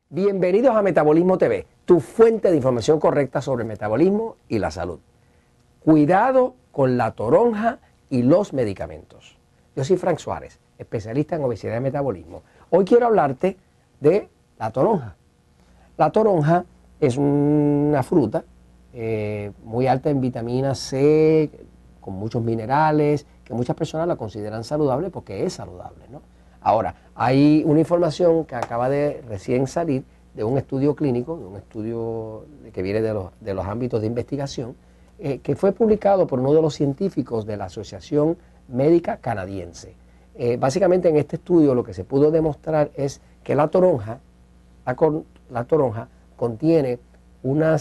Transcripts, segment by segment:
Bienvenidos a Metabolismo TV, tu fuente de información correcta sobre el metabolismo y la salud. Cuidado con la toronja y los medicamentos. Yo soy Frank Suárez, especialista en obesidad y metabolismo. Hoy quiero hablarte de la toronja. La toronja es una fruta muy alta en vitamina C, con muchos minerales, que muchas personas la consideran saludable porque es saludable, ¿no? Ahora, hay una información que acaba de recién salir de un estudio clínico, de un estudio que viene de los ámbitos de investigación, que fue publicado por uno de los científicos de la Asociación Médica Canadiense. Básicamente en este estudio lo que se pudo demostrar es que la toronja contiene una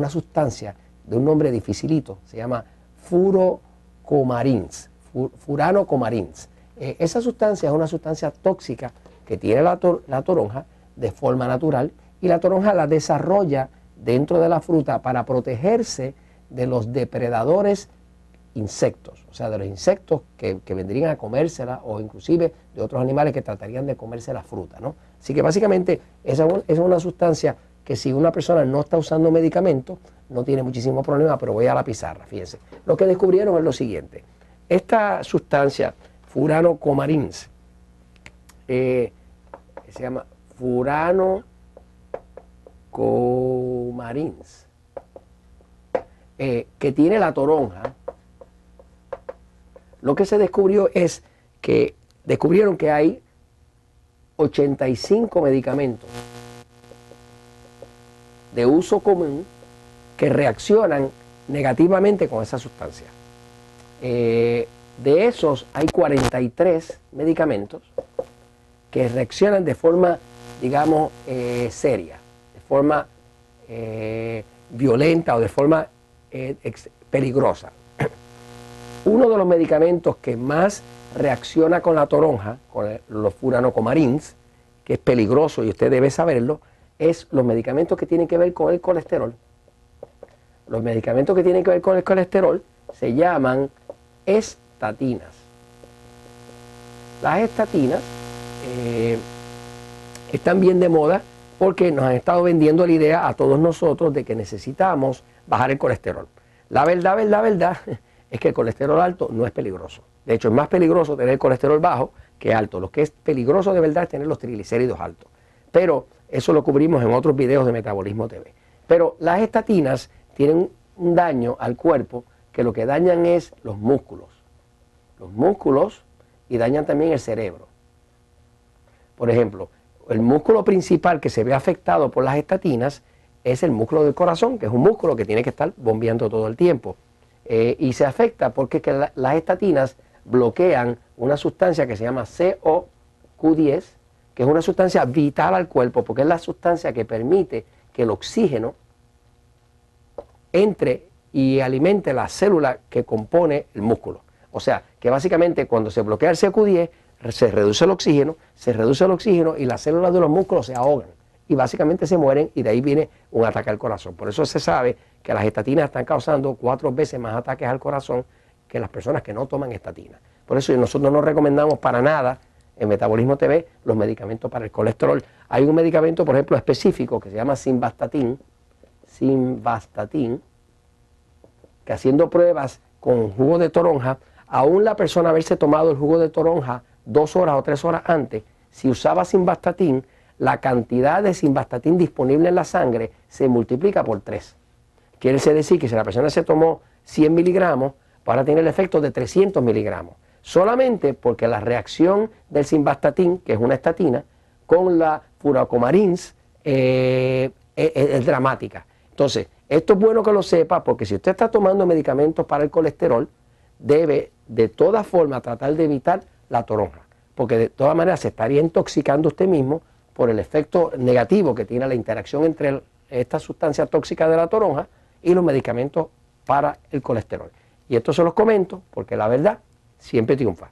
sustancia de un nombre dificilito, se llama furocomarins, furanocomarins. Esa sustancia es una sustancia tóxica que tiene la toronja de forma natural, y la toronja la desarrolla dentro de la fruta para protegerse de los depredadores insectos, o sea, de los insectos que vendrían a comérsela, o inclusive de otros animales que tratarían de comerse la fruta, ¿no? Así que básicamente esa es una sustancia que, si una persona no está usando medicamentos, no tiene muchísimo problema. Pero voy a la pizarra, fíjense. Lo que descubrieron es lo siguiente: esta sustancia furanocomarins, se llama furanocomarins, que tiene la toronja. Lo que se descubrió es que descubrieron que hay 85 medicamentos de uso común que reaccionan negativamente con esa sustancia. De esos hay 43 medicamentos que reaccionan de forma, digamos, seria, de forma violenta o de forma peligrosa. Uno de los medicamentos que más reacciona con la toronja, con los furanocomarins, que es peligroso y usted debe saberlo, es los medicamentos que tienen que ver con el colesterol. Los medicamentos que tienen que ver con el colesterol se llaman estatinas. Las estatinas están bien de moda porque nos han estado vendiendo la idea a todos nosotros de que necesitamos bajar el colesterol. La verdad es que el colesterol alto no es peligroso. De hecho, es más peligroso tener el colesterol bajo que alto. Lo que es peligroso de verdad es tener los triglicéridos altos. Pero eso lo cubrimos en otros videos de Metabolismo TV. Pero las estatinas tienen un daño al cuerpo, que lo que dañan es los músculos. Los músculos, y dañan también el cerebro. Por ejemplo, el músculo principal que se ve afectado por las estatinas es el músculo del corazón, que es un músculo que tiene que estar bombeando todo el tiempo. Y se afecta porque las estatinas bloquean una sustancia que se llama CoQ10, que es una sustancia vital al cuerpo, porque es la sustancia que permite que el oxígeno entre y alimente la célula que compone el músculo. O sea, que básicamente cuando se bloquea el CoQ10, se reduce el oxígeno y las células de los músculos se ahogan y básicamente se mueren, y de ahí viene un ataque al corazón. Por eso se sabe que las estatinas están causando 4 veces más ataques al corazón que las personas que no toman estatinas. Por eso nosotros no recomendamos para nada en Metabolismo TV los medicamentos para el colesterol. Hay un medicamento, por ejemplo, específico que se llama simvastatin, que haciendo pruebas con jugo de toronja, aún la persona haberse tomado el jugo de toronja 2 horas o 3 horas antes, si usaba simvastatin, la cantidad de simvastatin disponible en la sangre se multiplica por 3. Quiere decir que si la persona se tomó 100 miligramos, para tener el efecto de 300 miligramos. Solamente porque la reacción del simvastatin, que es una estatina, con la furanocomarins es dramática. Entonces, esto es bueno que lo sepa, porque si usted está tomando medicamentos para el colesterol, debe de todas formas tratar de evitar la toronja, porque de todas maneras se estaría intoxicando usted mismo por el efecto negativo que tiene la interacción entre esta sustancia tóxica de la toronja y los medicamentos para el colesterol. Y esto se los comento porque la verdad siempre triunfa.